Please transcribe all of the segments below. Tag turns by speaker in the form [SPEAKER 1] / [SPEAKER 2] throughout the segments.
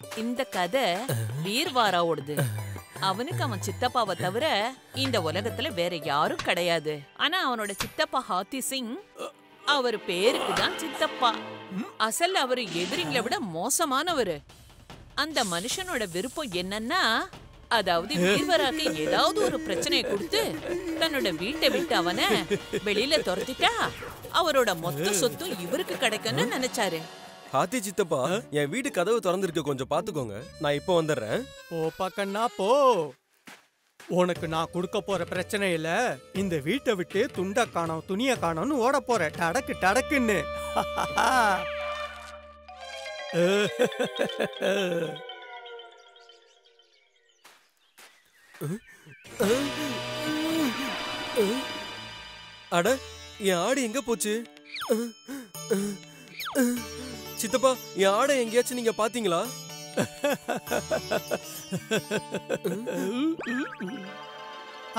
[SPEAKER 1] இந்த கதை வீர்வாராவோடது. அவனுக்கு அவன் சித்தப்பாவை தவிர இந்த உலகத்துல வேற யாரும் கிடையாது. ஆனா அவனோட சித்தப்பா ஹாத்தி சிங் அவர் பேருக்கு தான் சித்தப்பா. அசல் அவரு எதிரிங்களை விட மோசமானவரு. அந்த மனுஷனோட விருப்பம் என்னன்னா, அதாவது வீர்வராக்கு ஏதாவது ஒரு பிரச்சனையை கொடுத்து தன்னோட வீட்டை விட்டு அவனை வெளியில துரத்திட்டா அவரோட மொத்த சொத்தும் இவருக்கு கிடைக்கும்னு நினைச்சாரு.
[SPEAKER 2] ஹாத்தி சித்தப்பா, என் வீட்டு கதவு திறந்திருக்கு, கொஞ்சம் பாத்துக்கோங்க. நான் இப்போ வந்துடுறேன்.
[SPEAKER 3] போப்பா கண்ணா போ. உனக்கு நான் கொடுக்க போற பிரச்சனை இல்ல. இந்த வீட்டை விட்டு துண்ட காணோம் துணிய காணோம்னு ஓட போற. டடக்கு டடக்குன்னு.
[SPEAKER 2] அட, என் ஆடு எங்க போச்சு? சித்தப்பா, என் ஆடை எங்கேயாச்சும் நீங்க பாத்தீங்களா?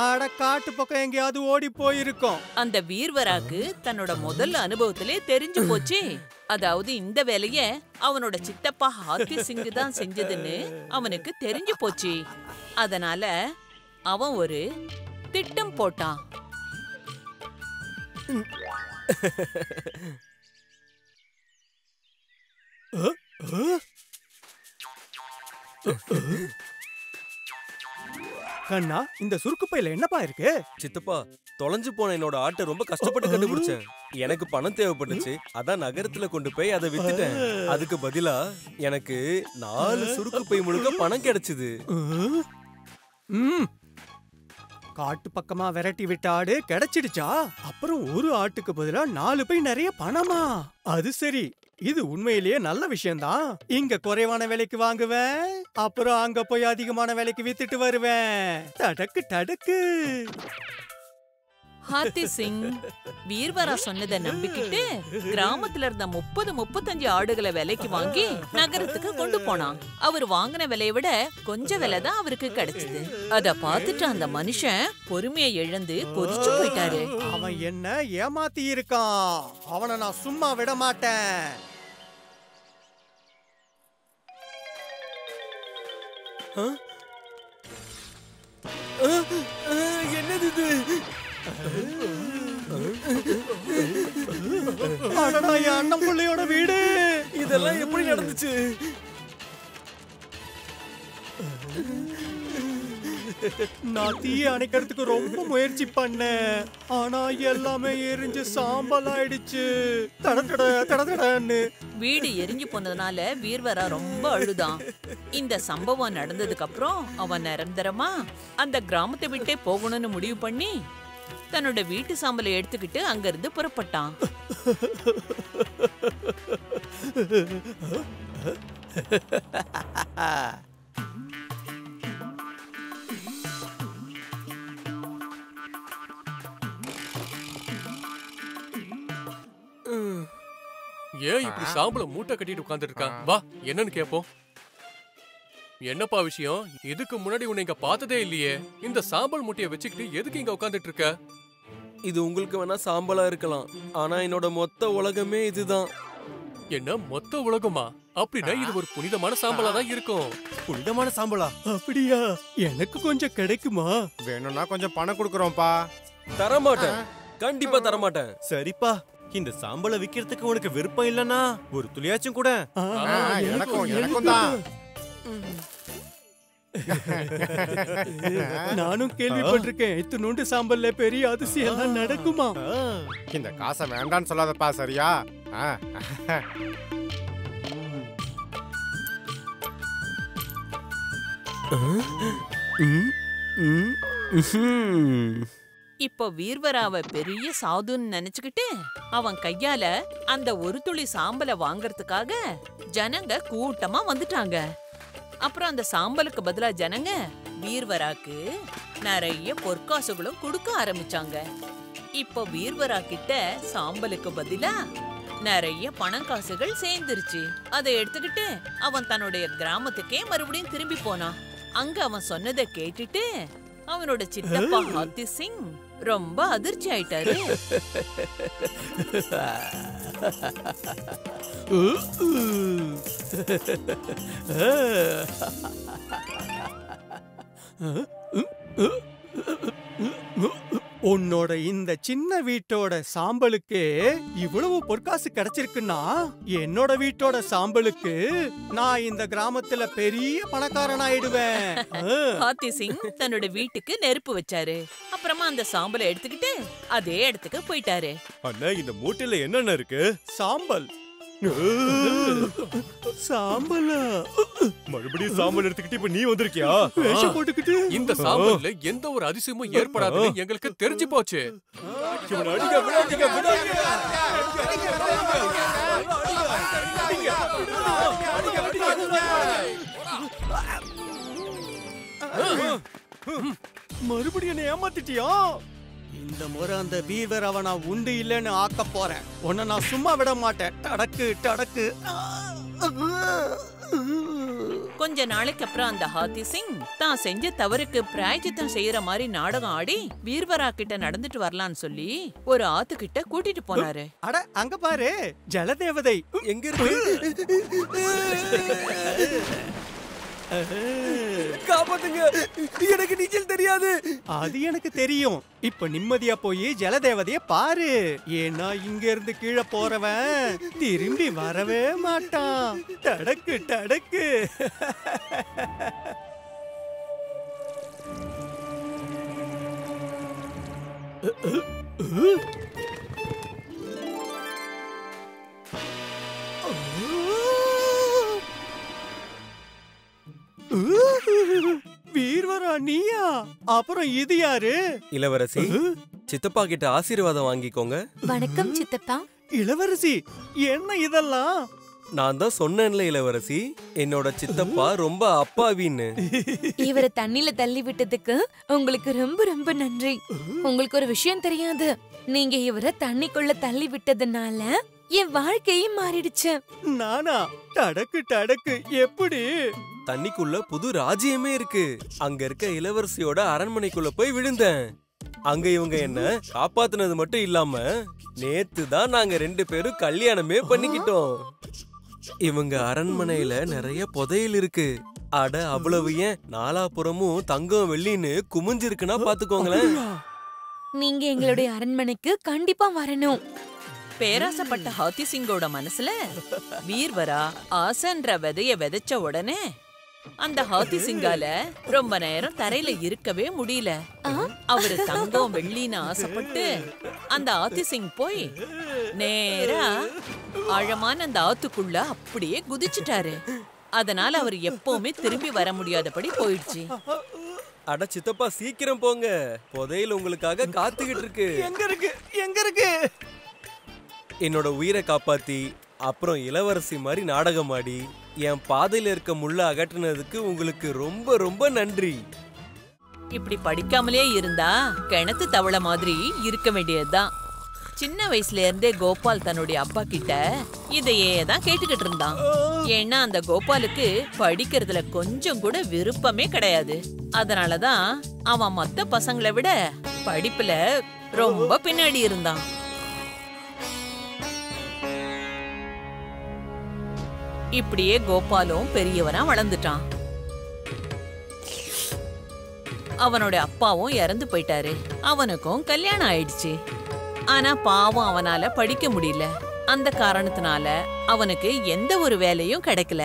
[SPEAKER 3] ஆட காட்டு பக்கம் எங்கேயாவது ஓடி போயிருக்கோம்.
[SPEAKER 1] அந்த வீர்வராக்கு தன்னோட முதல் அனுபவத்திலே தெரிஞ்சு போச்சு. அதாவது இந்த வேலைய அவனோட சித்தப்பா ஹாத்தி சிங் தான் செஞ்சதுன்னு அவனுக்கு தெரிஞ்சு போச்சு. அதனால அவன் ஒரு திட்டம் போட்டான்.
[SPEAKER 3] கண்ணா, இந்த சுருக்கு பையில என்னப்பா இருக்கு?
[SPEAKER 2] சித்தப்பா, தொலைஞ்சு போன என்னோட ஆட்டை ரொம்ப கஷ்டப்பட்டு கண்டுபிடிச்சேன். எனக்கு பணம் தேவைப்பட்டுச்சு, அதான் நகரத்துல கொண்டு போய் அதை வித்துட்டேன். அதுக்கு பதிலா எனக்கு 4 சுருக்கு பை முழுக்க பணம் கிடைச்சது.
[SPEAKER 3] காட்டு பக்கமா விரட்டி விட்ட ஆடு கிடைச்சிடுச்சா? அப்புறம் ஒரு ஆட்டுக்கு பதிலா 4 பை நிறைய பணமா? அது சரி, இது உண்மையிலேயே நல்ல விஷயம்தான். இங்க குறைவான விலைக்கு வாங்குவேன், அப்புறம் அங்க போய் அதிகமான விலைக்கு வித்துட்டு வருவேன். டடக்கு டடக்கு.
[SPEAKER 1] ஹாத்தி சிங் வீர்வரா சொன்னதை நம்பிக்கிட்டு கிராமத்துல இருந்த 30-35 ஆடுகளை விலைக்கு வாங்கி நகரத்துக்கு கொண்டு போனான். அவர் வாங்கின விலையை விட கொஞ்சம் விலை தான் அவருக்கு கிடைச்சது. அத பார்த்துட்டு அந்த மனுஷன் பொறுமையை இழந்து கொதிச்சு போயிட்டாரு.
[SPEAKER 3] அவன் என்ன ஏமாத்தி இருக்கான், அவனை நான் சும்மா விட மாட்டேன்.
[SPEAKER 2] என்னது இது?
[SPEAKER 3] அடடா, என் அண்ணன் பிள்ளையோட வீடு.
[SPEAKER 2] இதெல்லாம் எப்படி நடந்துச்சு?
[SPEAKER 3] நான் தீய அணைக்கிறதுக்கு ரொம்ப முயற்சி பண்ணேன், ஆனா எல்லாமே எரிஞ்சு சாம்பல் ஆயிடுச்சு. தடன்னு
[SPEAKER 1] வீடு எரிஞ்சு போனதுனால வீர்வரா ரொம்ப அழுதான். இந்த சம்பவம் நடந்ததுக்கு அப்புறம் அவன் நிரந்தரமா அந்த கிராமத்தை விட்டே போகணும்னு முடிவு பண்ணி தன்னோட வீட்டு சாம்பலை எடுத்துக்கிட்டு அங்கிருந்து புறப்பட்டான்.
[SPEAKER 4] ஏன் இப்படி சாம்பல மூட்டை கட்டிட்டு உட்கார்ந்துட்டு இருக்கான்? வா, என்னன்னு கேப்போம். என்னப்பா விஷயம்? இதுக்கு முன்னாடி உன்னை இங்க பார்த்ததே இல்லையே. இந்த சாம்பல் மூட்டையை வச்சுக்கிட்டு எதுக்கு இங்க உட்கார்ந்துட்டு இருக்க?
[SPEAKER 2] இது உங்களுக்கு வேணா சாம்பலா இருக்கலாம், ஆனா என்னோட மொத்த உலகமே இதுதான்.
[SPEAKER 4] என்ன மொத்த உலகமா? அப்படின்னா இது ஒரு புனிதமான சாம்பலா தான் இருக்கும்.
[SPEAKER 5] புனிதமான சாம்பலா?
[SPEAKER 3] அப்படியா? எனக்கு கொஞ்சம் கிடைக்குமா?
[SPEAKER 5] வேணும்னா கொஞ்சம் பணம் கொடுக்கறோம்ப்பா.
[SPEAKER 2] தரமாட்டேன், கண்டிப்பா தரமாட்டேன்.
[SPEAKER 5] சரிப்பா, இந்த சாம்பல விக்கிறதுக்கு உனக்கு விருப்பம் இல்லனா ஒரு துளியாச்சும் கூட.
[SPEAKER 3] எனக்கும் தான். நானும் கேள்விப்பட்டிருக்கேன், இத்துணூண்டு சாம்பல்ல பெரிய அதிசயம் எல்லாம் நடக்குமா?
[SPEAKER 5] இந்த காசை வேண்டான்னு சொல்லாதப்பா, சரியா?
[SPEAKER 1] இப்போ வீர்வராவை பெரிய சாதுன்னு நினைச்சுக்கிட்டு அவன் கையால அந்த ஒரு துளி சாம்பலை வாங்கறதுக்காக ஜனங்க கூட்டமா வந்துட்டாங்க. அப்புறம் அந்த சாம்பலுக்கு பதிலா ஜனங்க வீர்வராக்கு நிறைய பொற்காசுகளும் கொடுக்க ஆரம்பிச்சாங்க. இப்போ வீர்வரா கிட்ட சாம்பலுக்கு பதிலா நிறைய பணங்காசுகள் சேர்ந்துருச்சு. அதை எடுத்துக்கிட்டு அவன் தன்னுடைய கிராமத்துக்கே மறுபடியும் திரும்பி போனான். அங்க அவன் சொன்னதை கேட்டுட்டு அவனோட சித்தப்பா ஹாத்தி சிங் ரொம்ப அதிர்ச்சி ஆயிட்டாரு.
[SPEAKER 3] உன்னோட இந்த சின்ன வீட்டோட சாம்பலுக்கு இவ்வளவு பொற்காசு கிடைச்சிருக்குன்னா என்னோட வீட்டோட சாம்பலுக்கு நான் இந்த கிராமத்துல பெரிய பணக்காரன் ஆயிடுவேன்.
[SPEAKER 1] ஹாத்தி சிங் தன்னோட வீட்டுக்கு நெருப்பு வச்சாரு. அப்புறமா அந்த சாம்பலை எடுத்துக்கிட்டு அதே இடத்துக்கு போயிட்டாரு.
[SPEAKER 5] அண்ணா இந்த மூட்டையில என்னென்ன இருக்கு?
[SPEAKER 3] சாம்பல். சாம்பலா?
[SPEAKER 5] மறுபடியும் சாம்பல் எடுத்துக்கிட்டு இப்ப நீ வந்திருக்கியா?
[SPEAKER 3] வேஷம் போட்டுக்கிட்டு
[SPEAKER 4] இந்த சாம்பல்ல எந்த ஒரு அதிசயமும் ஏற்படாதுன்னு எங்களுக்கு தெரிஞ்சு போச்சு.
[SPEAKER 5] இவனை அடிக்க விடாதீங்க, விடாதீங்க.
[SPEAKER 3] மறுபடியும் என்ன ஏமாத்திட்டியா? இந்த முறை அந்த வீரர் அவனா உண்டு இல்லைன்னு ஆக்க போறேன். உன்னை நான் சும்மா விட மாட்டேன். டடக்கு டடக்கு.
[SPEAKER 1] கொஞ்ச நாளைக்கு அப்புறம் அந்த ஹாத்தி சிங் தான் செஞ்ச தவறுக்கு பிராயச்சித்தம் செய்யற மாதிரி நாடகம் ஆடி வீர்வரா கிட்ட நடந்துட்டு வரலான்னு சொல்லி ஒரு ஆத்துக்கிட்ட கூட்டிட்டு போனாரு.
[SPEAKER 3] அட அங்க பாரு, ஜலதேவதை
[SPEAKER 2] எங்க இருக்கு? காப்பாத்துங்க, எனக்கு நீச்சல் தெரியாது.
[SPEAKER 3] அது எனக்கு தெரியும். இப்ப நிம்மதியா போய் ஜலதேவதைய பாரு. ஏன்னா இங்க இருந்து கீழே போறவன் திரும்பி வரவே மாட்டான். டடக்கு டடக்கு. வீர்வரா நீயா? அப்புறம் இது யாரு?
[SPEAKER 2] இளவரசி, சித்தப்பா கிட்ட ஆசீர்வாதம் வாங்கிக்கோங்க.
[SPEAKER 6] வணக்கம் சித்தப்பா.
[SPEAKER 3] இளவரசி, என்ன இதெல்லாம்?
[SPEAKER 2] நான் தான் சொன்னேன்ல இளவரசி, என்னோட சித்தப்பா ரொம்ப அப்பாவின்னு.
[SPEAKER 6] இவரை தண்ணில தள்ளி விட்டதுக்கு உங்களுக்கு ரொம்ப ரொம்ப நன்றி. உங்களுக்கு ஒரு விஷயம் தெரியாது, நீங்க இவரை தண்ணிக்குள்ள தள்ளி விட்டதுனால என் வாழ்க்கையே மாறிடுச்சு.
[SPEAKER 3] நானா? டடக்கு டடக்கு. எப்படி?
[SPEAKER 2] தண்ணிக்குள்ள புது ராஜ்யமே இருக்கு. அங்க இருக்க இளவரசியோட அரண்மனைக்குள்ள போய் விழுந்தேன். அங்க இவங்க என்ன காப்பாத்துனது மட்டும் இல்லாம நேத்து தான் நாங்க 2 பேரும் கல்யாணமே பண்ணிக்கிட்டோம். இவங்க அரண்மனையில நிறைய புதையல் இருக்கு. அட அவ்வளவு ஏன், நாலாபுறமும் தங்கம் வெள்ளின்னு குமிஞ்சிருக்குன்னா பாத்துக்கோங்களேன்.
[SPEAKER 6] நீங்க எங்களுடைய அரண்மனைக்கு கண்டிப்பா வரணும்.
[SPEAKER 1] பேராசப்பட்ட ஹாத்தி சிங்கோட மனசுல வீர்வரா ஆசைன்ற விதைய விதைச்ச உடனே அந்த ஹாத்தி சிங்கால ரொம்ப நேரம் தரையில இருக்கவே முடியல. அவரு தங்கம் வெள்ளின்னு ஆசைப்பட்டு அந்த ஆத்தி சிங் போய் நேரா ஆழமான அந்த ஆத்துக்குள்ள அப்படியே குதிச்சுட்டாரு. அதனால அவர் எப்பவுமே திரும்பி வர முடியாதபடி போயிடுச்சு.
[SPEAKER 2] அட சித்தப்பா சீக்கிரம் போங்க, புதையல் உங்களுக்காக காத்துக்கிட்டு இருக்கு.
[SPEAKER 3] எங்க இருக்கு? எங்க இருக்கு?
[SPEAKER 2] என்னோட உயிரை காப்பாத்தி அப்புறம் இளவரசி மாதிரி நாடகம் ஆடி என் பாதையில இருக்க முள்ள அகற்றினதுக்கு உங்களுக்கு ரொம்ப ரொம்ப நன்றி.
[SPEAKER 1] இப்படி படிக்காமலே இருந்தா கிணத்து தவளை மாதிரி இருக்க வேண்டியதுதான். சின்ன வயசுல இருந்தே கோபால் தன்னுடைய அப்பா கிட்ட இதையே தான் கேட்டுக்கிட்டு இருந்தான். ஏன்னா அந்த கோபாலுக்கு படிக்கிறதுல கொஞ்சம் கூட விருப்பமே கிடையாது. அதனாலதான் அவன் மத்த பசங்களை விட படிப்புல ரொம்ப பின்னாடி இருந்தான். இப்படியே கோபாலும் பெரியவனா வளர்ந்துட்டான். அவனோட அப்பாவும் இறந்து போயிட்டாரு. அவனுக்கும் கல்யாணம் ஆயிடுச்சு. ஆனா பாவம் அவனால படிக்க முடியல. அந்த காரணத்தினால அவனுக்கு எந்த ஒரு வேலையும் கிடைக்கல.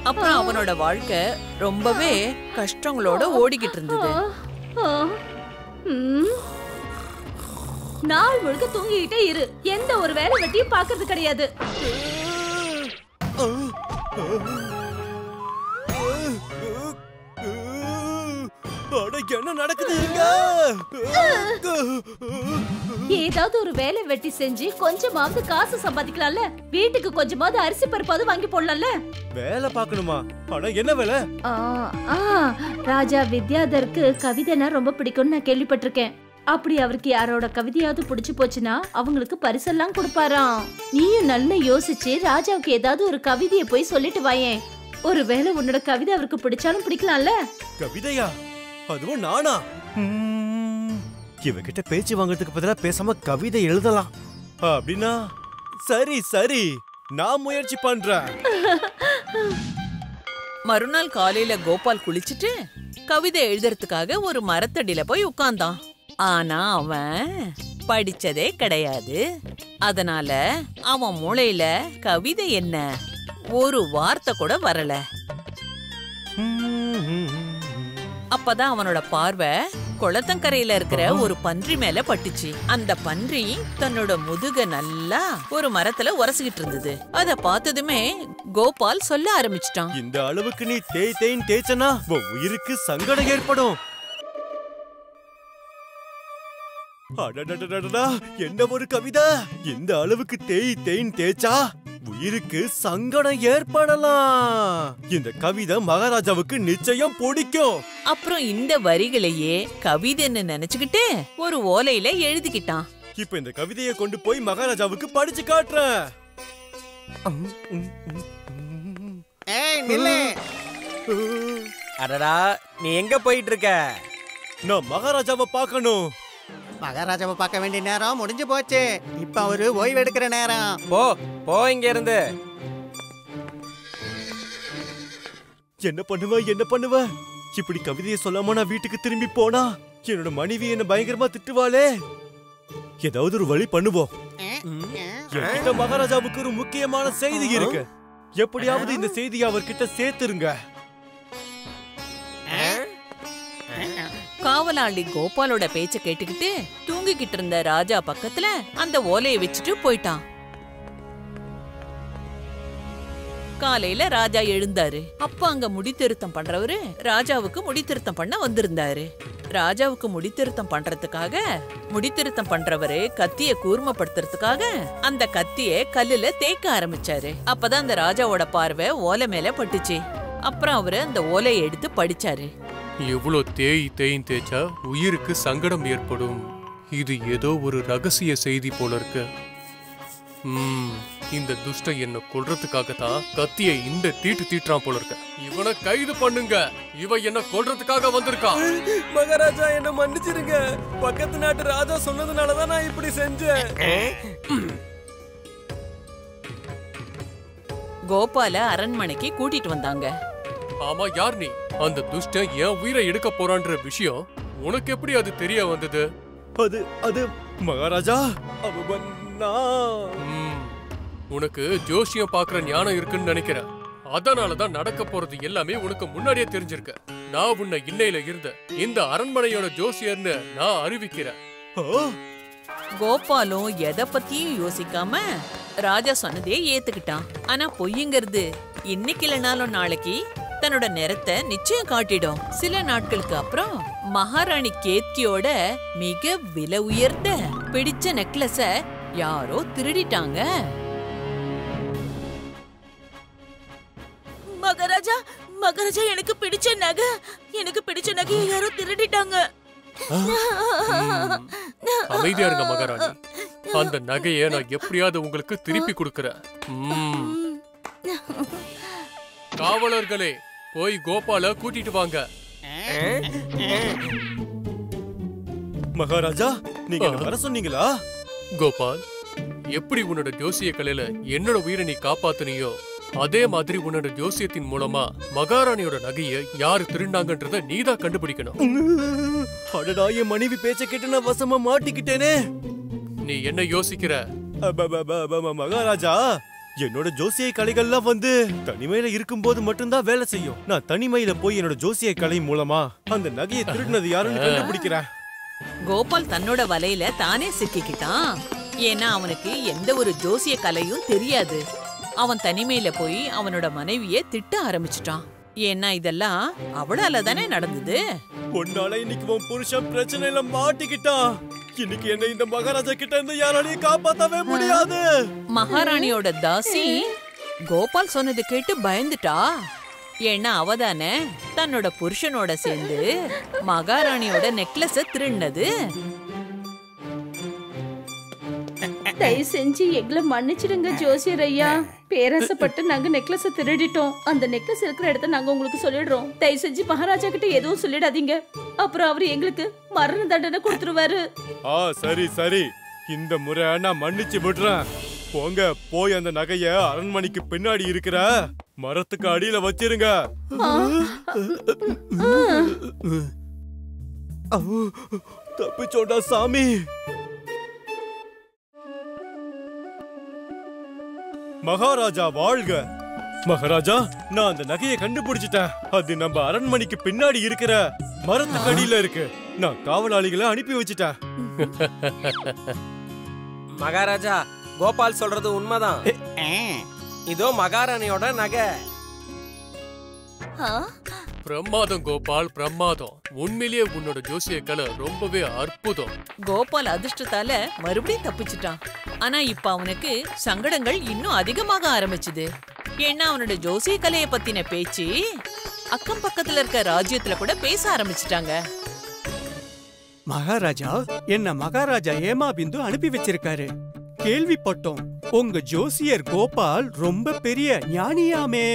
[SPEAKER 1] அப்புறம் அவனோட வாழ்க்கை ரொம்பவே கஷ்டங்களோட ஓடிக்கிட்டு இருந்தது.
[SPEAKER 7] நாள் முழுக்க தூங்கிக்கிட்டே இரு, எந்த ஒரு வேலை வெட்டியும் பாக்குறது கிடையாது.
[SPEAKER 2] என்ன நடக்குது?
[SPEAKER 7] ஏதாவது ஒரு வேலை வெட்டி செஞ்சு கொஞ்சமாவது காசு சம்பாதிக்கலாம்ல. வீட்டுக்கு கொஞ்சமாவது அரிசி பருப்பாவது வாங்கி போடலாம்ல.
[SPEAKER 5] வேலை பார்க்கணுமா? ஆனா என்ன வேலை?
[SPEAKER 7] ராஜா வித்யாதருக்கு கவிதைனா ரொம்ப பிடிக்கும்னு நான் கேள்விப்பட்டிருக்கேன். அப்படி அவருக்கு யாரோட கவிதையாவது பிடிச்சு போச்சுன்னா அவங்களுக்கு பரிசெல்லாம் கொடுப்பாராம். நீயும் நல்லா யோசிச்சு ராஜாவுக்கு ஏதாவது ஒரு கவிதையை போய் சொல்லிட்டு வாயேன். ஒருவேளை உன்னோட கவிதை அவருக்கு பிடிச்சாலும் பிடிக்கலாம்ல.
[SPEAKER 5] கவிதையா? அதுவும் நானா? இவகிட்ட பேச்சு வாங்குறதுக்கு பதிலா பேசாம கவிதை எழுதலாம் அப்படின்னா. சரி சரி, நான் முயற்சி பண்றேன்.
[SPEAKER 1] மறுநாள் காலையில கோபால் குளிச்சுட்டு கவிதை எழுதுறதுக்காக ஒரு மரத்தடியில போய் உட்கார்ந்தான். ஆனா அவன் படிச்சதே கிடையாது. அதனால அவன் மூளையில கவிதை என்ன ஒரு வார்த்தை கூட வரல. அப்பதான் அவனோட பார்வை குளத்தங்கரையில இருக்கிற ஒரு பன்றி மேல பட்டுச்சு. அந்த பன்றி தன்னோட முதுக நல்லா ஒரு மரத்துல உரசிக்கிட்டு இருந்தது. அத பார்த்ததுமே கோபால் சொல்ல ஆரம்பிச்சிட்டான்.
[SPEAKER 5] இந்த அளவுக்கு நீ தேய்ன்னு தேய்ச்சனா உன் உயிருக்கு சங்கடம் ஏற்படும். அடடடடடா, என்ன ஒரு கவிதை! இந்த அளவுக்கு தேய்ன்னு தேய்ச்சா உயிருக்கு சங்கடம் ஏற்படலாம். இந்த கவிதை மகாராஜாவுக்கு நிச்சயம் பிடிக்கும்.
[SPEAKER 1] அப்புறம் இந்த வரிகளையே கவிதைன்னு நினைச்சுக்கிட்டு ஒரு ஓலையில எழுதிக்கிட்டான்.
[SPEAKER 5] இப்ப இந்த கவிதையை கொண்டு போய் மகாராஜாவுக்கு படிச்சு காட்டுறேன்.
[SPEAKER 2] அடடா, நீ எங்க போயிட்டு இருக்க?
[SPEAKER 5] நான் மகாராஜாவை பார்க்கணும்.
[SPEAKER 3] மகாராஜாவை பார்க்க வேண்டிய நேரம் முடிஞ்சு போச்சு. இப்ப அவரு ஓய்வு எடுக்கிற நேரம்.
[SPEAKER 2] போ இங்க இருந்து.
[SPEAKER 5] என்ன பண்ணுவ? இப்படி கவிதையை சொல்லாம நான் வீட்டுக்கு திரும்பி போனா என்னோட மனைவி என்ன பயங்கரமா திட்டுவாளே. ஏதாவது ஒரு வழி பண்ணுவோம். என்கிட்ட மகாராஜாவுக்கு ஒரு முக்கியமான செய்தி இருக்கு. எப்படியாவது இந்த செய்தியை அவர்கிட்ட சேர்த்துருங்க.
[SPEAKER 1] காவலாளி கோபாலோட பேச்ச கேட்டுக்கிட்டு தூங்கிக்கிட்டு இருந்த ராஜா பக்கத்துல அந்த ஓலையை வச்சுட்டு போயிட்டான். காலையில ராஜா எழுந்தாரு. அப்ப அங்க முடித்திருத்தம் பண்றவரு ராஜாவுக்கு முடித்திருத்தம் பண்ண வந்திருந்தாரு. ராஜாவுக்கு முடித்திருத்தம் பண்றதுக்காக முடித்திருத்தம் பண்றவரு கத்திய கூர்மப்படுத்துறதுக்காக அந்த கத்திய கல்லுல தேய்க்க ஆரம்பிச்சாரு. அப்பதான் அந்த ராஜாவோட பார்வை ஓலை மேல பட்டுச்சு. அப்புறம் அவரு அந்த ஓலையை எடுத்து படிச்சாரு.
[SPEAKER 4] எவ்வளோ தேய்ன்னு தேய்ச்சா உயிருக்கு சங்கடம் ஏற்படும். இது ஏதோ ஒரு ரகசிய செய்தி போல இருக்கு. இந்த துஷ்ட என்ன கொல்றதுக்காகத்தான் கத்தியை இந்த தீட்டுறான் போல இருக்க. இவனை கைது பண்ணுங்க. இவன் என்ன கொல்றதுக்காக வந்திருக்கான்.
[SPEAKER 2] மகாராஜா, என்ன மன்னிச்சிருங்க. பக்கத்து நாட்டு ராஜா சொன்னதுனாலதான் நான் இப்படி செஞ்சேன்.
[SPEAKER 1] கோபால அரண்மனைக்கு கூட்டிட்டு வந்தாங்க.
[SPEAKER 4] ஆமா, யார் நீ? அந்த துஷ்டன் என் உயிரை எடுக்க போறான்ற விஷயம் உனக்கு எப்படி அது தெரிய வந்தது?
[SPEAKER 5] அது மகாராஜா,
[SPEAKER 4] உனக்கு ஜோசியம் பாக்குற ஞானம் இருக்குன்னு நினைக்கிறேன். அதனாலதான் நடக்க போறது எல்லாமே உனக்கு முன்னாடியே தெரிஞ்சிருக்க. நான் உன்னை இன்னையில இருந்த இந்த அரண்மனையோட ஜோசியர்னு நான் அறிவிக்கிறேன்.
[SPEAKER 1] கோபாலும் எதை பத்தியும் யோசிக்காம ராஜா சொன்னதே ஏத்துக்கிட்டான். ஆனா பொய்யுங்கிறது இன்னைக்கு இல்லைனாலும் நாளைக்கு தன்னோட நிறத்தை நிச்சயம் காட்டிடும். சில நாட்களுக்கு அப்புறம் மகாராணி கேத்கியோட மிக விலை உயர்ந்த பிடிச்ச நெக்லஸ யாரோ திருடிட்டாங்க.
[SPEAKER 8] மகாராஜா, எனக்கு பிடிச்ச நகையை யாரோ திருடிட்டாங்க.
[SPEAKER 4] அமைதியா இருங்க மகாராணி. அந்த நகையை நான் எப்படியாவது உங்களுக்கு திருப்பி கொடுக்கறேன். காவலர்களே, போய் கோபால கூட்டிட்டு வாங்க.
[SPEAKER 5] மகாராஜா, நீங்க வர சொன்னீங்களா?
[SPEAKER 4] கோபால், எப்படி உன்னோட ஜோசிய கலையில என்னோட உயிரை நீ காப்பாத்துனியோ அதே மாதிரி உன்னோட ஜோசியத்தின் மூலமா மகாராணியோட நகையை யாரு திருண்டாங்கன்றத நீதான் கண்டுபிடிக்கணும்.
[SPEAKER 5] அடடா, என் மனைவி பேச்ச கேட்டு நான் வசமா மாட்டிக்கிட்டேனே.
[SPEAKER 4] நீ என்ன யோசிக்கிற?
[SPEAKER 5] மகாராஜா, என்னோட ஜோசிய கலைகள்லாம் தனிமையில இருக்கும்போது மட்டும்தான் வேலை செய்யும். நான் தனிமையில போய் என்னோட ஜோசிய கலை மூலமா அந்த நகையை திருடினது யாருன்னு கண்டுபிடிக்கிறேன்.
[SPEAKER 1] கோபால் தன்னோட வலையில தானே சிக்கிக்கிட்டான். ஏன்னா அவனுக்கு எந்த ஒரு ஜோசிய கலையும் தெரியாது. அவன் தனிமையில போய் அவனோட மனைவிய திட்ட ஆரம்பிச்சிட்டான். ஏன்னா இதெல்லாம் அவளால தானே நடந்தது.
[SPEAKER 5] ஒன்னால இன்னைக்கு உன் புருஷன் பிரச்சனையில மாட்டிக்கிட்டான். இன்னைக்கு என்ன இந்த மகாராஜா கிட்ட இருந்து யாராலையும் காப்பாத்தவே முடியாது.
[SPEAKER 1] மகாராணியோட தாசி கோபால் சொன்னது கேட்டு பயந்துட்டா. ஏன்னா அவதானே தன்னோட புருஷனோட சேர்ந்து மகாராணியோட நெக்லஸ திருடினது.
[SPEAKER 7] தயவு செஞ்சு எங்களை மன்னிச்சிடுங்க ஜோசியர் ஐயா. பேராசப்பட்டு நாங்க நெக்லஸ திருடிட்டோம். அந்த நெக்லஸ் இருக்கிற இடத்த நாங்க உங்களுக்கு சொல்லிடுறோம். தயவு செஞ்சு மகாராஜா கிட்ட எதுவும் சொல்லிடாதீங்க. அப்புறம் அவரு எங்களுக்கு மரண தண்டனை கொடுத்துருவாரு.
[SPEAKER 5] சரி, இந்த முறை நான் மன்னிச்சு விடுறேன். போங்க, போய் அந்த நகைய அரண்மனைக்கு பின்னாடி இருக்கிற மரத்துக்கு அடியில வச்சிருங்க. தப்பிச்சோண்டா சாமி. மகாராஜா வாழ்க. மகாராஜா, நான் அந்த நகையை கண்டுபிடிச்சிட்டேன். அது நம்ம அரண்மனைக்கு பின்னாடி இருக்கிற மரத்துக்கு அடியில இருக்கு. நான் காவலாளிகளை அனுப்பி வச்சிட்டேன்.
[SPEAKER 2] மகாராஜா, கோபால் சொல்றது உண்மைதான். இதோ மகாராணியோட நகை.
[SPEAKER 4] பிரமாதம் கோபால், பிரமாதம். உண்மையிலேயே உன்னோட ஜோசிய கலை ரொம்பவே அற்புதம்.
[SPEAKER 1] கோபால் அதிர்ஷ்டத்தால மறுபடியும் தப்பிச்சிட்டான். ஆனா இப்ப அவனுக்கு சங்கடங்கள் இன்னும் அதிகமாக ஆரம்பிச்சுது. ஏன்னா அவனோட ஜோசிய கலையை பத்தின பேச்சு அக்கம் பக்கத்துல இருக்க ராஜ்யத்துல கூட பேச ஆரம்பிச்சிட்டாங்க.
[SPEAKER 3] மகாராஜா, என்ன மகாராஜா ஏமாபிந்து அனுப்பி வச்சிருக்காரு. கேள்விப்பட்டோம் உங்க ஜோசியர் கோபால் ரொம்ப பெரிய ஞானியாமே.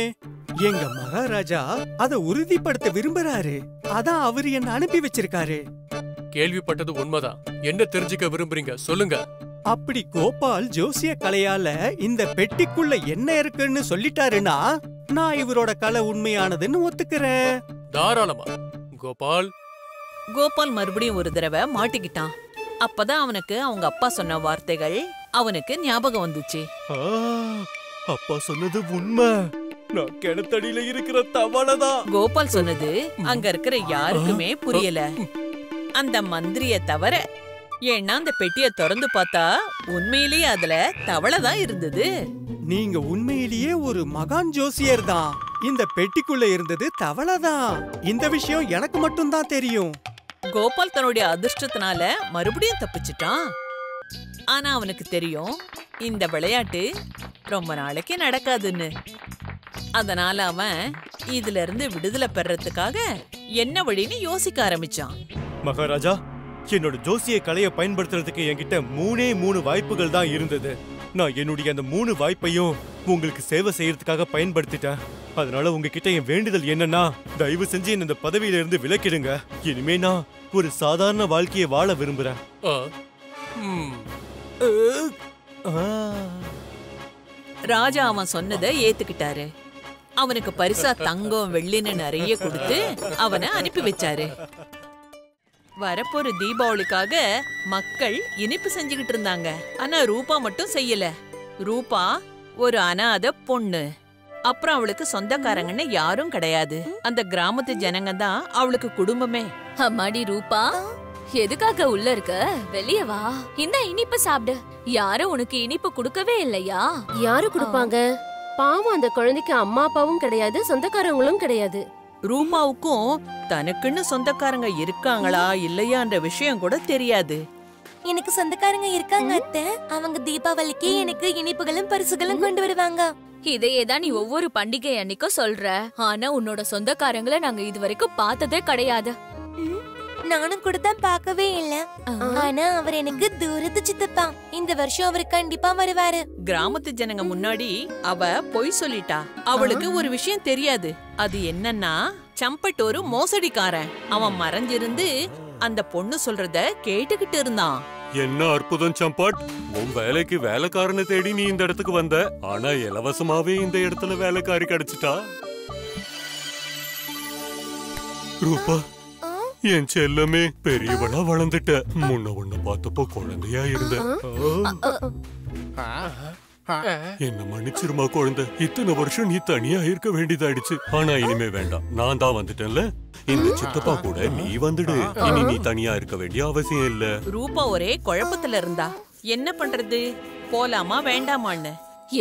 [SPEAKER 3] எங்க மகாராஜா அத உறுதிப்படுத்த விரும்புறாரு. அதான் அவரு என்ன அனுப்பி வச்சிருக்காரு.
[SPEAKER 4] கேள்விப்பட்டது உண்மைதான். என்ன தெரிஞ்சுக்க விரும்புறீங்க சொல்லுங்க.
[SPEAKER 3] அப்படி கோபால் ஜோசிய கலையால இந்த பெட்டிக்குள்ள என்ன இருக்குன்னு சொல்லிட்டாருன்னா நான் இவரோட கலை உண்மையானதுன்னு ஒத்துக்கிறேன்.
[SPEAKER 4] தாராளமா. கோபால்
[SPEAKER 1] கோபால் மறுபடியும் ஒரு தடவை மாட்டிக்கிட்டான். அப்பதான் அவனுக்கு அவங்க அப்பா சொன்ன வார்த்தைகள் அவனுக்கு ஞாபகம் வந்துச்சு.
[SPEAKER 5] அப்பா சொன்னது உண்மை. நான் கிணத்தடியில இருக்கிற தவளைதான்.
[SPEAKER 1] கோபால் சொன்னது அங்க இருக்கிற யாருக்குமே புரியல, அந்த மந்திரிய தவிர. ஏன்னா அந்த பெட்டியை திறந்து பார்த்தா உண்மையிலேயே அதுல தவளை தான் இருந்தது.
[SPEAKER 3] நீங்க உண்மையிலேயே ஒரு மகான் ஜோசியர் தான். இந்த பெட்டிக்குள்ள இருந்தது தவளை தான். இந்த விஷயம் எனக்கு மட்டும் தான் தெரியும்.
[SPEAKER 1] கோபால் தன்னுடைய அதிர்ஷ்டத்தினால மறுபடியும் தப்பிச்சிட்டான். ஆனா அவனுக்கு தெரியும் இந்த விளையாட்டு ரொம்ப நாளைக்கு நடக்காதுன்னு. அதனால அவன் இதுல இருந்து விடுதலை பெறறதுக்காக என்ன வழின்னு யோசிக்க ஆரம்பிச்சான்.
[SPEAKER 5] மகாராஜா, என்னோட ஜோசிய கலையை பயன்படுத்துறதுக்கு என்கிட்ட 3 வாய்ப்புகள் தான் இருந்தது. நான் என்னுடைய அந்த 3 வாய்ப்பையும் உங்களுக்கு சேவை செய்யறதுக்காக பயன்படுத்திட்டேன். அதனால உங்ககிட்ட என் வேண்டுதல் என்னன்னா, தயவு செஞ்சு என்ன இந்த பதவியில இருந்து விலக்கிடுங்க. இனிமே நான் ஒரு சாதாரண வாழ்க்கையை வாழ விரும்புறேன்.
[SPEAKER 1] ராஜா அவன் சொன்னதை ஏத்துக்கிட்டாரு. அவனுக்கு பரிசா தங்கம் வெள்ளின்னு நிறைய கொடுத்து அவனை அனுப்பி வச்சாரு. வரப்போற தீபாவளிக்காக மக்கள் இனிப்பு செஞ்சுக்கிட்டு இருந்தாங்க. ஆனா ரூபா மட்டும் செய்யல. ரூபா ஒரு அனாதை பொண்ணு. அப்புறம் அவளுக்கு சொந்தக்காரங்கன்னு யாரும் கிடையாது. அந்த கிராமத்து ஜனங்க தான் அவளுக்கு குடும்பமே.
[SPEAKER 9] அம்மாடி ரூபா, எதுக்காக உள்ள இருக்க? வெளிய வா. இந்த இனிப்பு சாப்பிடு. யாரும் உனக்கு இனிப்பு கொடுக்கவே இல்லையா?
[SPEAKER 10] யாரு கொடுப்பாங்க? பாவம், அந்த குழந்தைக்கு அம்மா அப்பாவும் கிடையாது, சொந்தக்காரங்களும் கிடையாது.
[SPEAKER 1] ரூபாவுக்கும் தனக்குன்னு சொந்தக்காரங்க இருக்காங்களா இல்லையான்ற விஷயம் கூட தெரியாது.
[SPEAKER 8] எனக்கு சொந்தக்காரங்க இருக்காங்க அத்தை. அவங்க தீபாவளிக்கு எனக்கு இனிப்புகளும் பரிசுகளும் கொண்டு வருவாங்க.
[SPEAKER 9] இதையேதான் நீ ஒவ்வொரு பண்டிகை அன்னைக்கும் சொல்ற. ஆனா உன்னோட சொந்தக்காரங்களை நாங்க இதுவரைக்கும் பார்த்ததே கிடையாது.
[SPEAKER 8] நானும் கூட தான் பார்க்கவே இல்ல. ஆனா அவர் எனக்கு தூரத்து சித்தப்பா. இந்த வருஷம் அவர் கண்டிப்பா வருவாரு.
[SPEAKER 1] கிராமத்து ஜனங்க முன்னாடி அவ பொய் சொல்லிட்டா. அவளுக்கு ஒரு விஷயம் தெரியாது. அது என்னன்னா, சம்பட் ஒரு மோசடிக்காரன். அவன் மறைஞ்சிருந்து அந்த பொண்ணு சொல்றத கேட்டுக்கிட்டு இருந்தான்.
[SPEAKER 11] என்ன அற்புதம் சம்பட்! உன் வேலைக்கு வேலைக்காரனை தேடி நீ இந்த இடத்துக்கு வந்த. ஆனா இலவசமாவே இந்த இடத்துல வேலைக்காரி கிடைச்சிட்டா. ரூபா, என் செல்லமே, பெரியவளா வளர்ந்துட்ட. முன்ன ஒண்ணு பார்த்தப்போ குழந்தையா இருந்த. என்ன மன்னிச்சிருமா குழந்தை. இத்தனை வருஷம் நீ தனியா இருக்க வேண்டியதாயிடுச்சு. ஆனா இனிமே வேண்டாம், நான் தான் வந்துட்டேன்ல. இந்த சித்தப்பா கூட நீ வந்துடு. இனி நீ தனியா இருக்க வேண்டிய அவசியம் இல்ல.
[SPEAKER 1] ரூபா ஒரே குழப்பத்துல இருந்தா. என்ன பண்றது, போலாமா வேண்டாமான்னு.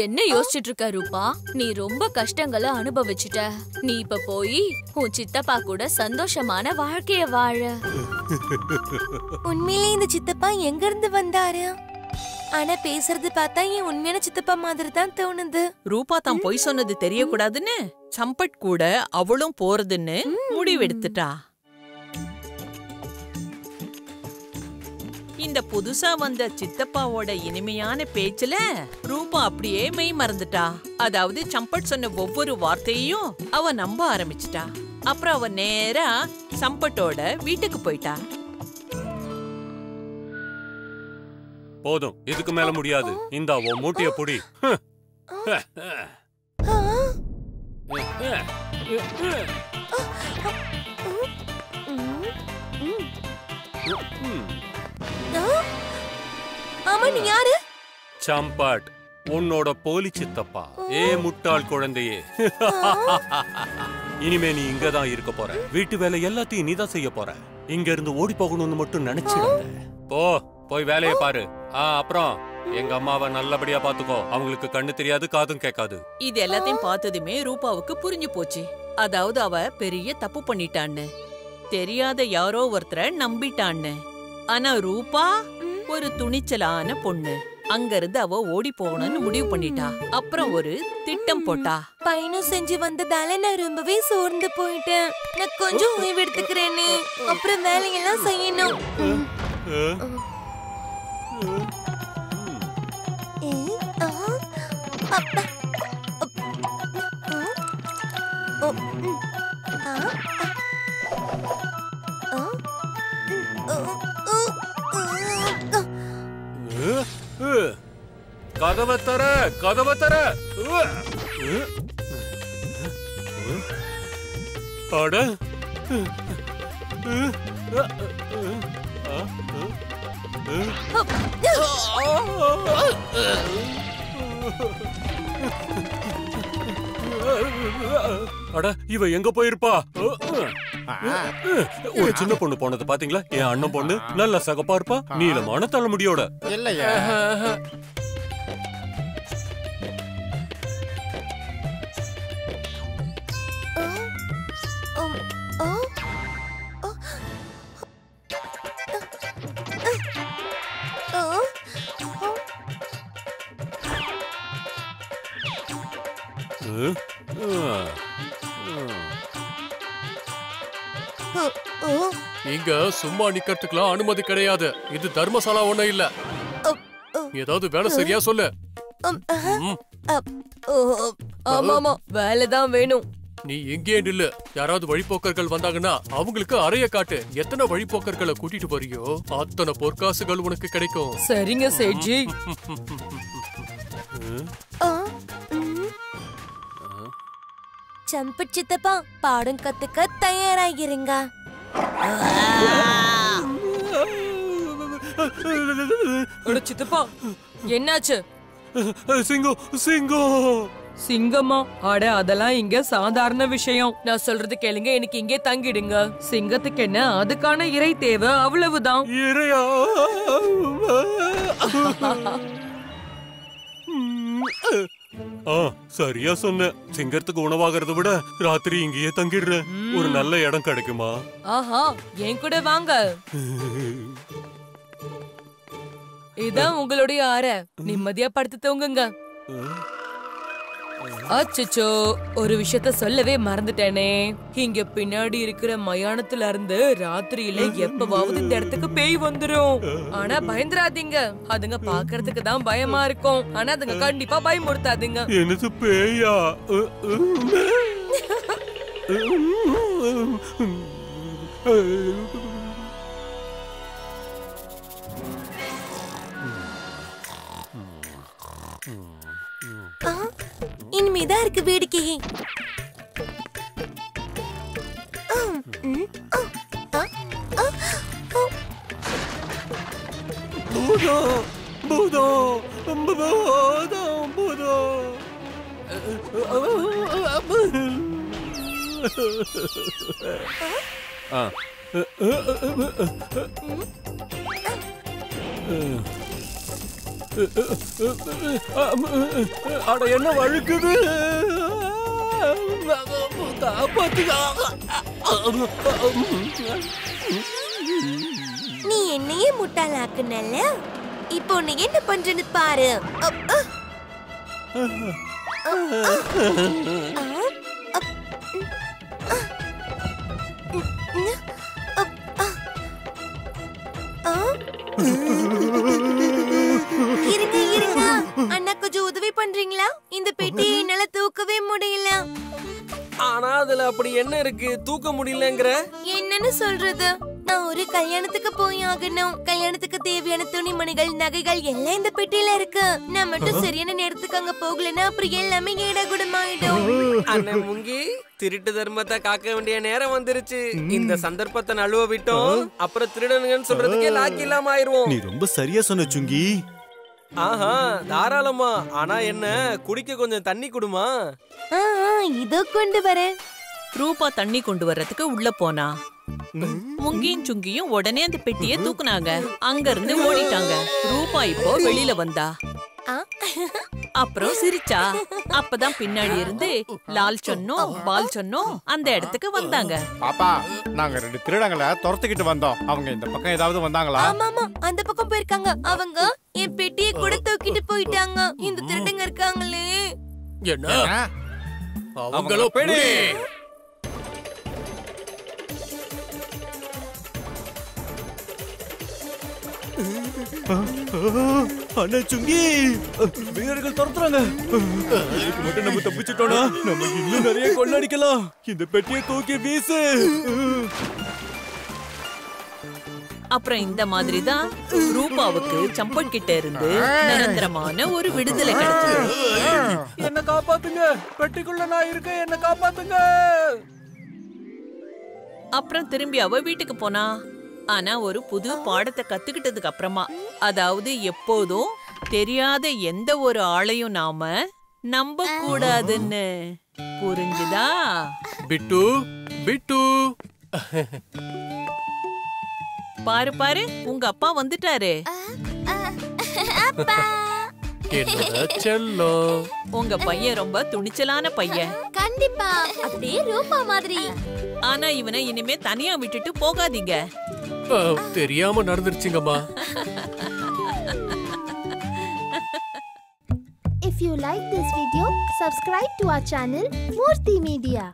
[SPEAKER 9] என்ன யோசிச்சுட்டு இருக்க ரூபா? நீ ரொம்ப கஷ்டங்களை அனுபவிச்சுட்ட. நீ இப்ப போய் உன் சித்தப்பா கூட சந்தோஷமான வாழ்க்கைய வாழ.
[SPEAKER 8] உண்மையிலே இந்த சித்தப்பா எங்க இருந்து வந்தாரு? ஆனா பேசுறது பார்த்தா என் உண்மையான சித்தப்பா மாதிரி தான் தோணுது.
[SPEAKER 1] ரூபா தான் பொய் சொன்னது தெரியக்கூடாதுன்னு சம்பட் கூட அவளும் போறதுன்னு முடிவெடுத்துட்டா. இந்த புதுசா வந்த சித்தப்பாவோட இனிமையான பேச்சுல ரூபா அப்படியே மெய் மறந்துட்டா. அதாவது சம்பட் சொன்ன ஒவ்வொரு வார்த்தையையும் அவ நம்ப ஆரம்பிச்சிட்டா. அப்புறம் அவ நேரா சம்பட்டோட வீட்டுக்கு போயிட்டா.
[SPEAKER 11] போதும், இதுக்கு மேல முடியாது. இந்தா உன் மூட்டைய புடி.
[SPEAKER 8] ஆமா, நீ யாரு?
[SPEAKER 11] சம்பாட், உன்னோட போலி சித்தப்பா. ஏ முட்டாள் குழந்தையே, இனிமே நீ இங்கதான் இருக்க போற. வீட்டு வேலை எல்லாத்தையும் நீதான் செய்ய போற. இங்க இருந்து ஓடி போகணும்னு மட்டும் நினைச்சிடாத. போய் வேலையை பாரு. அப்புறம் எங்க அம்மாவை நல்லபடியா பாத்துக்கோ. அவங்களுக்கு கண்ணு தெரியாது, காதும் கேட்காது.
[SPEAKER 1] இது எல்லாத்தையும் பார்த்ததுமே ரூபாவுக்கு புரிஞ்சு போச்சு. அதாவது அவ பெரிய தப்பு பண்ணிட்டான்னு, தெரியாத யாரோ ஒருத்தரை நம்பிட்டான்னு. ஆனா ரூபா ஒரு துணிச்சலான பொண்ணு. அங்க இருந்து அவ ஓடி போகணும்னு முடிவு பண்ணிட்டா. அப்புறம் ஒரு திட்டம் போட்டா.
[SPEAKER 8] பயணம் செஞ்சு வந்ததால நான் ரொம்பவே சோர்ந்து போயிட்டேன். நான் கொஞ்சம் ஓய்வு எடுத்துக்கிறேன்னு. அப்புறம் வேலையெல்லாம் செய்யணும்.
[SPEAKER 11] கதவை தர, கதவை தர. அட, அட, இவ எங்க போயிருப்பா? ஒரு சின்ன பொண்ணு போனது பாத்தீங்களா? என் அண்ணன் பொண்ணு நல்ல சகப்பா இருப்பா, நீளமான தலைமுடியோட.
[SPEAKER 12] இல்லையா?
[SPEAKER 4] இங்க சும்மா நிக்கிறதுக்குலாம் அனுமதி கிடையாது. இது தர்மசாலா ஒண்ணு இல்ல. ஏதாவது வேலை சரியா சொல்லு.
[SPEAKER 6] ஆமாமா, வேலைதான் வேணும்.
[SPEAKER 4] நீ எங்கே நில்லு. யாராவது வழிபோக்கர்கள் வந்தாங்கன்னா அவங்களுக்கு அறைய காட்டு. எத்தனை வழிபோக்கர்களை கூட்டிட்டு வரியோ அத்தனை பொற்காசுகள் உனக்கு கிடைக்கும்.
[SPEAKER 6] சரிங்க சேட்ஜி.
[SPEAKER 8] சம்பு சித்தப்பா, பாடம் கத்துக்க தயாராகிருங்க.
[SPEAKER 6] சித்தப்பா, என்னாச்சு?
[SPEAKER 11] சிங்கம், சிங்கம்.
[SPEAKER 6] சிங்கமா? அட, அதெல்லாம் இங்க சாதாரண விஷயம். நான் சொல்றது கேளுங்க, எனக்கு இங்கே தங்கிடுங்க. சிங்கத்துக்கு என்ன, அதுக்கான இறை தேவை, அவ்வளவுதான்.
[SPEAKER 11] இறையா? சரியா சொன்ன. சிங்கத்துக்கு உணவாகிறத விட ராத்திரி இங்கேயே தங்கிடுறேன். ஒரு நல்ல இடம் கிடைக்குமா?
[SPEAKER 6] ஆஹா, என் கூட வாங்க. இதான் உங்களுடைய அறை. நிம்மதியா படுத்து தூங்குங்க. அச்சச்சோ, ஒரு விஷயத்த சொல்லவே மறந்துட்டேனே. இங்க பின்னாடி இருக்கிற மயானத்துல இருந்து ராத்திரியில எப்பவாவது இந்த இடத்துக்கு பேய் வந்துரும். ஆனா பயந்துராதீங்க, அதுங்க பாக்குறதுக்கு தான் பயமா இருக்கும். ஆனா அதுங்க கண்டிப்பா பயமுறுத்தாதீங்க.
[SPEAKER 11] என்னது பேயா?
[SPEAKER 8] இனிமேதான் இருக்கு வேடிக்கையே.
[SPEAKER 5] பூதம், பூதம், பூதம், பூதம். அட, என்ன வழுக்குது?
[SPEAKER 8] நீ என்னையே முட்டாளாக்குனல்ல, இப்போ நீ என்ன பண்றன்னு பாரு. இருங்க இருங்க, அண்ணா கொஞ்சம் உதவி பண்றீங்களா? இந்த பெட்டியை என்னால தூக்கவே முடியல.
[SPEAKER 2] ஆனா அதுல அப்படி என்ன இருக்கு தூக்க முடியலங்கற?
[SPEAKER 8] என்னன்னு சொல்றது? நான் ஒரு கல்யாணத்துக்கு போய் ஆகணும். கல்யாணத்துக்கு தேவையான துணிமணிகள், நகைகள் எல்லாம் இந்த பெட்டியில இருக்கு. நான் மட்டும் சரியான நேரத்துக்கு அங்க போகலன்னா அப்புறம் எல்லாமே ஏடாகுடமாயிடும்.
[SPEAKER 2] அண்ணன் முங்கி, திருட்டு தர்மத்தை காக்க வேண்டிய நேரம் வந்துருச்சு. இந்த சந்தர்ப்பத்தை நழுவ விட்டோம், அப்புறம் திருடனுங்கன்னு சொல்றதுக்கே லாக்கி இல்லாம ஆயிருவோம்.
[SPEAKER 5] நீ ரொம்ப சரியா சொன்ன சுங்கி.
[SPEAKER 2] ஆஹா, தாராளமா. ஆனா என்ன, குடிக்க கொஞ்சம் தண்ணி குடுமா.
[SPEAKER 8] இதோ கொண்டு வரேன்.
[SPEAKER 1] ரூபா தண்ணி கொண்டு வர்றதுக்கு உள்ள போனா. முங்கியும் சுங்கியும் உடனே அந்த பெட்டியை தூக்குனாங்க. அங்க இருந்து ஓடிட்டாங்க. ரூபா இப்போ வெளியில வந்தா. அப்புறம் சிரிச்சா. அப்பதான் பின்னாடி இருந்து லால் சொன்னோம், பால் சொன்னோம் அந்த இடத்துக்கு வந்தாங்க.
[SPEAKER 12] பாப்பா, நாங்க 2 திருடங்களை துரத்துக்கிட்டு வந்தோம். அவங்க இந்த பக்கம் ஏதாவது வந்தாங்களா?
[SPEAKER 8] ஆமாமா, அந்த பக்கம் போயிருக்காங்க. அவங்க என் பெட்டியை கூட தூக்கிட்டு போயிட்டாங்க. இந்த திருடங்க இருக்காங்களே.
[SPEAKER 4] என்ன? அவங்களோ பேடி.
[SPEAKER 5] அண்ணா சுங்கி, வீரர்கள் துரத்துறாங்க. இதுக்கு மட்டும் நம்ம தப்பிச்சிட்டோம்னா நம்ம இன்னும் நிறைய கொள்ளடிக்கலாம். இந்த பெட்டியை தூக்கி வீசு.
[SPEAKER 1] அப்புறம் இந்த மாதிரி தான் ரூபாவுக்கு சம்பட் கிட்ட இருந்து நிரந்தரமான ஒரு விடுதலை கிடைச்சது.
[SPEAKER 2] என்ன காப்பாத்துங்க, பெட்டிக்குள்ள நான் இருக்கேன், என்ன காப்பாத்துங்க.
[SPEAKER 1] அப்புறம் திரும்பி அவ வீட்டுக்கு போனா. ஆனா ஒரு புது பாடத்தை கத்துக்கிட்டதுக்கு அப்புறமா, அதாவது எப்போதும் தெரியாத எந்த ஒரு ஆளையும் நாம நம்ப கூடாதுன்னு. புரிஞ்சுதா?
[SPEAKER 4] பிட்டு பிட்டு.
[SPEAKER 1] பாரு பாரு, உங்க அப்பா வந்துட்டாரு.
[SPEAKER 4] என்னோட செல்லம்.
[SPEAKER 1] உங்க பையன் ரொம்ப துணிச்சலான பையன்.
[SPEAKER 9] கண்டிப்பா அப்படியே ரூபா மாதிரி.
[SPEAKER 1] ஆனா இவனை இனிமே தனியா விட்டுட்டு போகாதீங்க.
[SPEAKER 4] தெரியாம நடந்துருச்சுங்கம்மா.
[SPEAKER 13] If you like this video, subscribe to our channel Murthy Media.